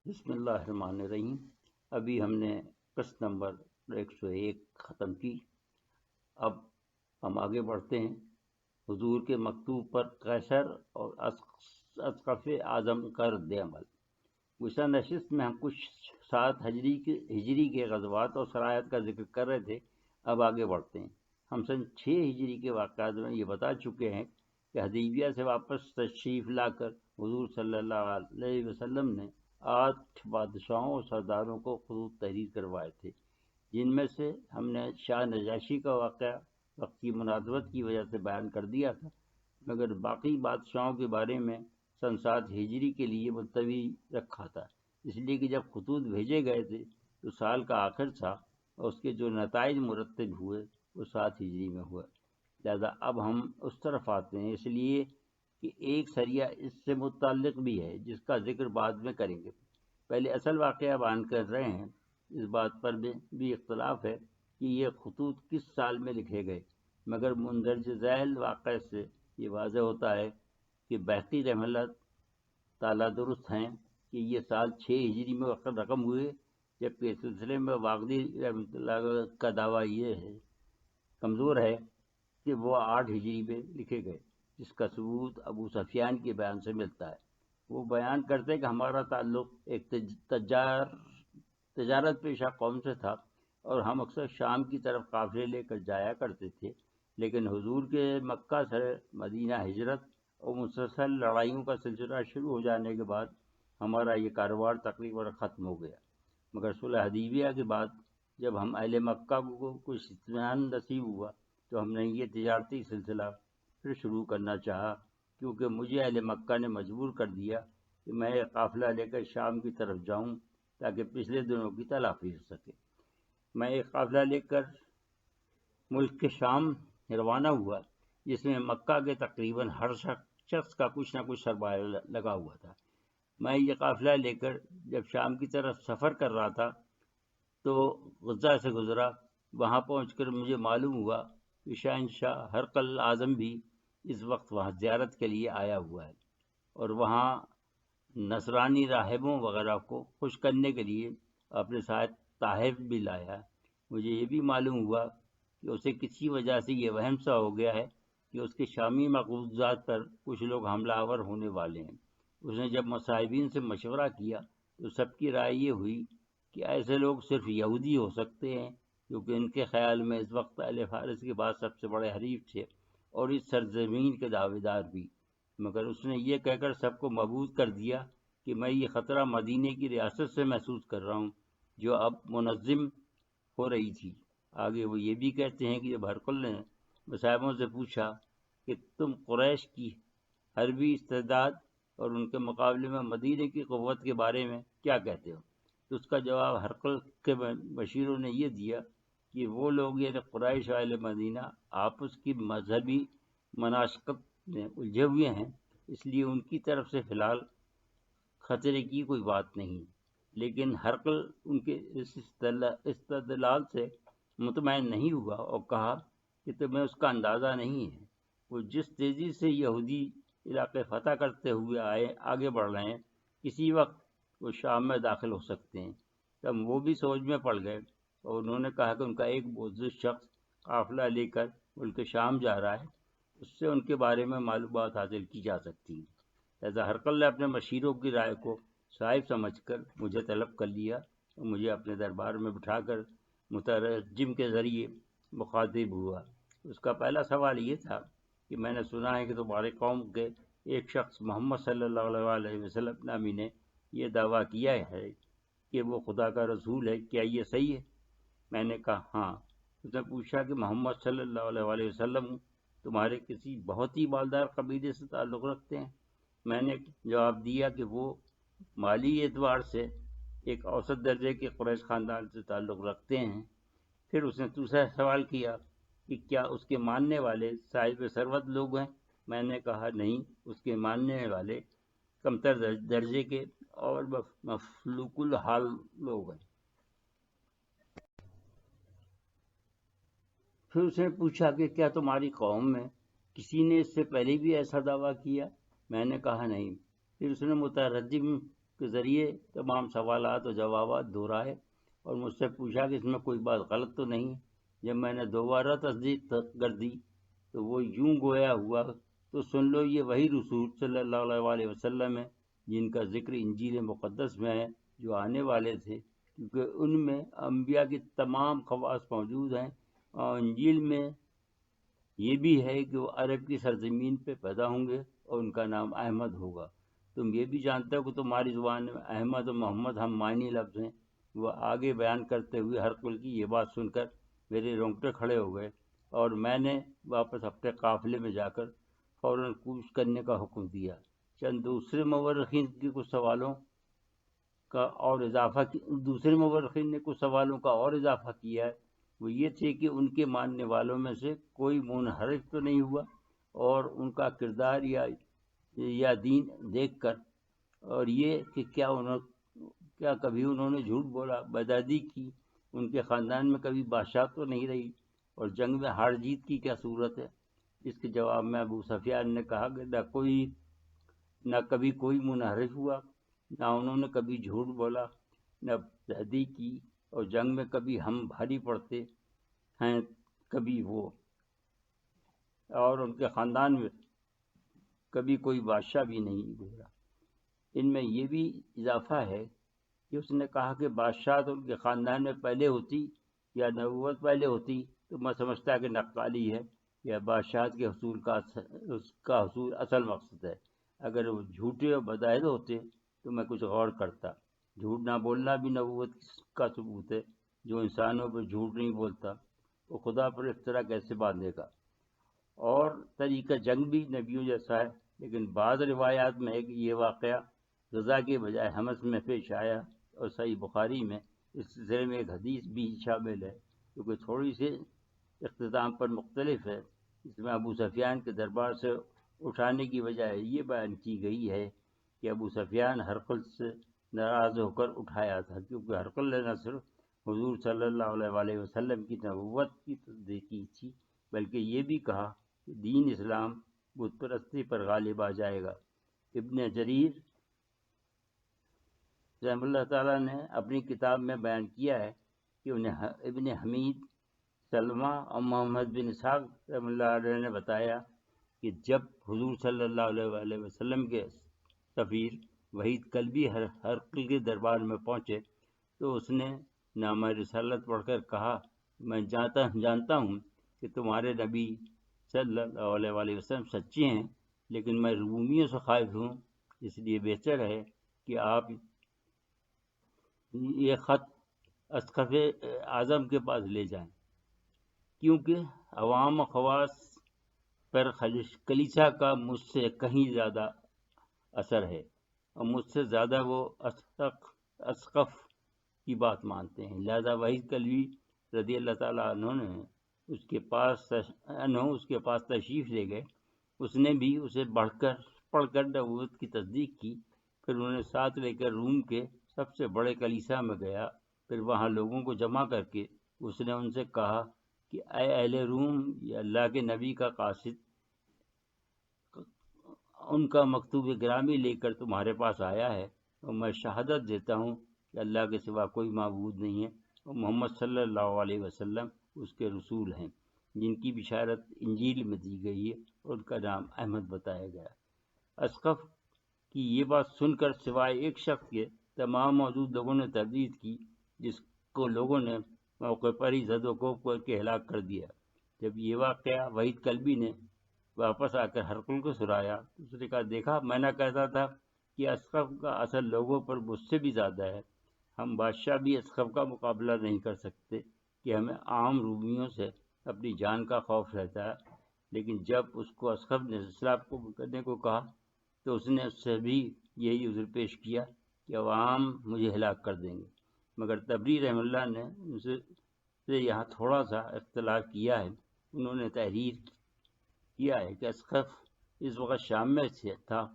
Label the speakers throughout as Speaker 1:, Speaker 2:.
Speaker 1: بسم اللہ الرحمن الرحیم۔ ابھی ہم نے قسط نمبر 101 ختم کی۔ اب ہم آگے بڑھتے ہیں۔ حضور کے مکتوب پر قیصر اور اسقف اعظم کا رد عمل۔ گزشتہ نشست میں ہم کچھ 7 ہجری کے غزوات اور سرایات کا ذکر کر رہے تھے۔ اب آگے بڑھتے ہیں۔ ہم سن 6 ہجری کے واقعات میں یہ بتا چکے ہیں کہ حدیبیہ سے واپس تشریف لا کر حضور صلی اللہ علیہ وسلم نے 8 بادشاہوں اور سرداروں کو خطوط تحریر کروائے تھے، جن میں سے ہم نے شاہ نجاشی کا واقعہ وقت کی مناسبت کی وجہ سے بیان کر دیا تھا، مگر باقی بادشاہوں کے بارے میں سن 7 ہجری کے لیے ملتوی رکھا تھا، اس لیے کہ جب خطوط بھیجے گئے تھے تو سال کا آخر تھا اور اس کے جو نتائج مرتب ہوئے وہ 7 ہجری میں ہوئے۔ لہذا اب ہم اس طرف آتے ہیں، اس لیے کہ ایک سریہ اس سے متعلق بھی ہے جس کا ذکر بعد میں کریں گے۔ پہلے اصل واقعہ بیان کر رہے ہیں۔ اس بات پر بھی اختلاف ہے کہ یہ خطوط کس سال میں لکھے گئے، مگر مندرج ذیل واقعہ سے یہ واضح ہوتا ہے کہ بیہقی رحمہ اللہ تعالیٰ درست ہیں کہ یہ سال 6 ہجری میں رقم ہوئے، جبکہ اس سلسلے میں واقعی رحمۃ اللہ کا دعویٰ یہ ہے کمزور ہے کہ وہ 8 ہجری میں لکھے گئے، جس کا ثبوت ابو سفیان کے بیان سے ملتا ہے۔ وہ بیان کرتے کہ ہمارا تعلق ایک تجارت پیشہ قوم سے تھا اور ہم اکثر شام کی طرف قافلے لے کر جایا کرتے تھے، لیکن حضور کے مکہ سے مدینہ ہجرت اور مسلسل لڑائیوں کا سلسلہ شروع ہو جانے کے بعد ہمارا یہ کاروبار تقریباً ختم ہو گیا، مگر صلح حدیبیہ کے بعد جب ہم اہل مکہ کو کچھ اطمینان نصیب ہوا تو ہم نے یہ تجارتی سلسلہ پھر شروع کرنا چاہا، کیونکہ مجھے اہل مکہ نے مجبور کر دیا کہ میں ایک قافلہ لے کر شام کی طرف جاؤں تاکہ پچھلے دنوں کی تلافی ہو سکے۔ میں ایک قافلہ لے کر ملک کے شام روانہ ہوا، جس میں مکہ کے تقریباً ہر شخص کا کچھ نہ کچھ سرمایہ لگا ہوا تھا۔ میں یہ قافلہ لے کر جب شام کی طرف سفر کر رہا تھا تو غزہ سے گزرا۔ وہاں پہنچ کر مجھے معلوم ہوا کہ شہنشاہ ہرقل اعظم بھی اس وقت وہاں زیارت کے لیے آیا ہوا ہے اور وہاں نصرانی راہبوں وغیرہ کو خوش کرنے کے لیے اپنے ساتھ تحائف بھی لایا۔ مجھے یہ بھی معلوم ہوا کہ اسے کسی وجہ سے یہ وہم سا ہو گیا ہے کہ اس کے شامی مقبوضات پر کچھ لوگ حملہ آور ہونے والے ہیں۔ اس نے جب مصاحبین سے مشورہ کیا تو سب کی رائے یہ ہوئی کہ ایسے لوگ صرف یہودی ہو سکتے ہیں، کیونکہ ان کے خیال میں اس وقت اہل فارس کے بعد سب سے بڑے حریف تھے اور اس سرزمین کے دعوے دار بھی، مگر اس نے یہ کہہ کر سب کو مبہوت کر دیا کہ میں یہ خطرہ مدینے کی ریاست سے محسوس کر رہا ہوں جو اب منظم ہو رہی تھی۔ آگے وہ یہ بھی کہتے ہیں کہ جب ہرقل نے مصاحبوں سے پوچھا کہ تم قریش کی حربی استعداد اور ان کے مقابلے میں مدینے کی قوت کے بارے میں کیا کہتے ہو، تو اس کا جواب ہرقل کے مشیروں نے یہ دیا کہ وہ لوگ یعنی قریش اہل مدینہ آپس کی مذہبی مناسقت میں الجھے ہوئے ہیں، اس لیے ان کی طرف سے فی الحال خطرے کی کوئی بات نہیں، لیکن ہرقل ان کے اس استدلال سے مطمئن نہیں ہوا اور کہا کہ تمہیں اس کا اندازہ نہیں ہے، وہ جس تیزی سے یہودی علاقے فتح کرتے ہوئے آگے بڑھ رہے ہیں، کسی وقت وہ شام میں داخل ہو سکتے ہیں۔ تب وہ بھی سوچ میں پڑ گئے اور انہوں نے کہا کہ ان کا ایک معزز شخص قافلہ لے کر ملک شام جا رہا ہے، اس سے ان کے بارے میں معلومات حاصل کی جا سکتی ہیں۔ لہذا ہرقل نے اپنے مشیروں کی رائے کو صائب سمجھ کر مجھے طلب کر لیا اور مجھے اپنے دربار میں بٹھا کر مترجم کے ذریعے مخاطب ہوا۔ اس کا پہلا سوال یہ تھا کہ میں نے سنا ہے کہ تمہارے قوم کے ایک شخص محمد صلی اللہ علیہ وسلم نامی نے یہ دعویٰ کیا ہے کہ وہ خدا کا رسول ہے، کیا یہ صحیح ہے؟ میں نے کہا ہاں۔ اس نے پوچھا کہ محمد صلی اللہ علیہ وسلم تمہارے کسی بہت ہی مالدار قبیلے سے تعلق رکھتے ہیں؟ میں نے جواب دیا کہ وہ مالی اعتبار سے ایک اوسط درجے کے قریش خاندان سے تعلق رکھتے ہیں۔ پھر اس نے دوسرا سوال کیا کہ کیا اس کے ماننے والے صاحب ثروت لوگ ہیں؟ میں نے کہا نہیں، اس کے ماننے والے کمتر درجے کے اور مفلوق الحال لوگ ہیں۔ پھر اس نے پوچھا کہ کیا تمہاری قوم میں کسی نے اس سے پہلے بھی ایسا دعویٰ کیا؟ میں نے کہا نہیں۔ پھر اس نے مترجم کے ذریعے تمام سوالات و جوابات دہرائے اور مجھ سے پوچھا کہ اس میں کوئی بات غلط تو نہیں. جب میں نے دوبارہ تصدیق کر دی تو وہ یوں گویا ہوا تو سن لو یہ وہی رسول صلی اللہ علیہ وسلم ہے جن کا ذکر انجیل مقدس میں ہے جو آنے والے تھے، کیونکہ ان میں انبیاء کی تمام خواص موجود ہیں. اور انجیل میں یہ بھی ہے کہ وہ عرب کی سرزمین پہ پیدا ہوں گے اور ان کا نام احمد ہوگا. تم یہ بھی جانتے ہو کہ تمہاری زبان میں احمد و محمد ہم معنی لفظ ہیں. وہ آگے بیان کرتے ہوئے ہرقل کی یہ بات سن کر میرے رونگٹے کھڑے ہو گئے اور میں نے واپس اپنے قافلے میں جا کر فوراً کوچ کرنے کا حکم دیا. چند دوسرے مورخین کی کچھ سوالوں کا اور اضافہ کیا ہے. وہ یہ تھے کہ ان کے ماننے والوں میں سے کوئی منحرف تو نہیں ہوا اور ان کا کردار یا دین دیکھ کر، اور یہ کہ کیا کبھی انہوں نے جھوٹ بولا، بدعہدی کی، ان کے خاندان میں کبھی بادشاہ تو نہیں رہی، اور جنگ میں ہار جیت کی کیا صورت ہے. اس کے جواب میں ابو سفیان نے کہا کہ نہ کبھی کوئی منحرف ہوا، نہ انہوں نے کبھی جھوٹ بولا، نہ بدعہدی کی، اور جنگ میں کبھی ہم بھاری پڑتے ہیں کبھی وہ، اور ان کے خاندان میں کبھی کوئی بادشاہ بھی نہیں گزرا. ان میں یہ بھی اضافہ ہے کہ اس نے کہا کہ بادشاہ تو ان کے خاندان میں پہلے ہوتی یا نبوت پہلے ہوتی تو میں سمجھتا کہ نقالی ہے یا بادشاہت کے حصول کا حصول اصل مقصد ہے. اگر وہ جھوٹے اور بدعہد ہوتے تو میں کچھ غور کرتا. جھوٹ نہ بولنا بھی نبوت کا ثبوت ہے. جو انسانوں پر جھوٹ نہیں بولتا وہ خدا پر افترا کیسے باندھے گا. اور طریقہ جنگ بھی نبیوں جیسا ہے، لیکن بعض روایات میں ہے کہ یہ واقعہ غزہ کے بجائے حمس میں پیش آیا، اور صحیح بخاری میں اس سلسلے میں ایک حدیث بھی شامل ہے جو کہ تھوڑی سی اختتام پر مختلف ہے. اس میں ابو سفیان کے دربار سے اٹھانے کی وجہ یہ بیان کی گئی ہے کہ ابو سفیان ہرقل سے ناراض ہو کر اٹھایا تھا، کیونکہ ہرقل نے نہ صرف حضور صلی اللہ علیہ وسلم کی نبوت کی تصدیق کی تھی بلکہ یہ بھی کہا کہ دین اسلام بت پرستی پر غالب آ جائے گا. ابن جریر رحمہ اللہ تعالیٰ نے اپنی کتاب میں بیان کیا ہے کہ انہیں ابن حمید سلمہ اور محمد بن اسحاق رحمہ اللہ علیہ نے بتایا کہ جب حضور صلی اللہ علیہ وسلم کے سفیر وحید کلبی ہرقل کے دربار میں پہنچے تو اس نے نامہ رسالت پڑھ کر کہا، میں جانتا ہوں کہ تمہارے نبی صلی اللہ علیہ وسلم سچے ہیں، لیکن میں رومیوں سے خائف ہوں، اس لیے بہتر ہے کہ آپ یہ خط اسقف اعظم کے پاس لے جائیں، کیونکہ عوام و خواص پر کلیسا کا مجھ سے کہیں زیادہ اثر ہے اور مجھ سے زیادہ وہ اسقف کی بات مانتے ہیں. لہذا وحید کلوی رضی اللہ تعالیٰ عنہ نے اس کے پاس تشریف لے گئے. اس نے بھی اسے پڑھ کر نبوت کی تصدیق کی. پھر انہوں نے ساتھ لے کر روم کے سب سے بڑے کلیسا میں گیا. پھر وہاں لوگوں کو جمع کر کے اس نے ان سے کہا کہ اے اہل روم، یہ اللہ کے نبی کا قاصد ان کا مکتوب گرامی لے کر تمہارے پاس آیا ہے، اور میں شہادت دیتا ہوں کہ اللہ کے سوا کوئی معبود نہیں ہے اور محمد صلی اللہ علیہ وسلم اس کے رسول ہیں جن کی بشارت انجیل میں دی گئی ہے، اور ان کا نام احمد بتایا گیا. اسقف کی یہ بات سن کر سوائے ایک شخص کے تمام موجود لوگوں نے تردید کی، جس کو لوگوں نے موقع پر ہی زد و کوب کر کے ہلاک کر دیا. جب یہ واقعہ وحید کلبی نے واپس آ کر ہرقل کو سنایا تو اس نے کہا، دیکھا میں نہ کہتا تھا کہ اسقف کا اثر لوگوں پر مجھ سے بھی زیادہ ہے. ہم بادشاہ بھی اسقف کا مقابلہ نہیں کر سکتے کہ ہمیں عام رومیوں سے اپنی جان کا خوف رہتا ہے. لیکن جب اس کو اسقف نے اسلام کو کرنے کو کہا تو اس نے اس سے بھی یہی عذر پیش کیا کہ عوام مجھے ہلاک کر دیں گے. مگر تبری رحمہ اللہ نے ان سے یہاں تھوڑا سا اختلاف کیا ہے. انہوں نے تحریر کیا ہے کہ اسقف اس وقت شام میں تھا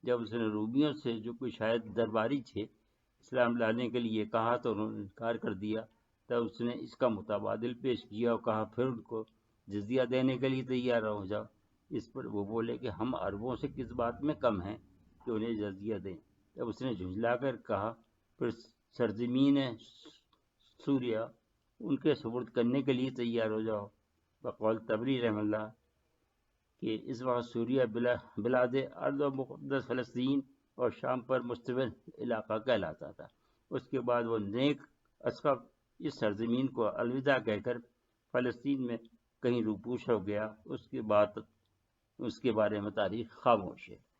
Speaker 1: جب اس نے رومیوں سے، جو کوئی شاید درباری تھے، اسلام لانے کے لیے کہا تو انہوں نے انکار کر دیا. تب اس نے اس کا متبادل پیش کیا اور کہا پھر ان کو جزیہ دینے کے لیے تیار ہو جاؤ. اس پر وہ بولے کہ ہم عربوں سے کس بات میں کم ہیں کہ انہیں جزیہ دیں. جب اس نے جھنجلا کر کہا پھر سرزمین سوریہ ان کے سپرد کرنے کے لیے تیار ہو جاؤ۔ بقول تبری رحم اللہ کہ اس وقت سوریہ بلاد ارض و مقدس فلسطین اور شام پر مشتمل علاقہ کہلاتا تھا۔ اس کے بعد وہ نیک اسقف اس سرزمین کو الوداع کہہ کر فلسطین میں کہیں روپوش ہو گیا۔ اس کے بارے میں تاریخ خاموش ہے۔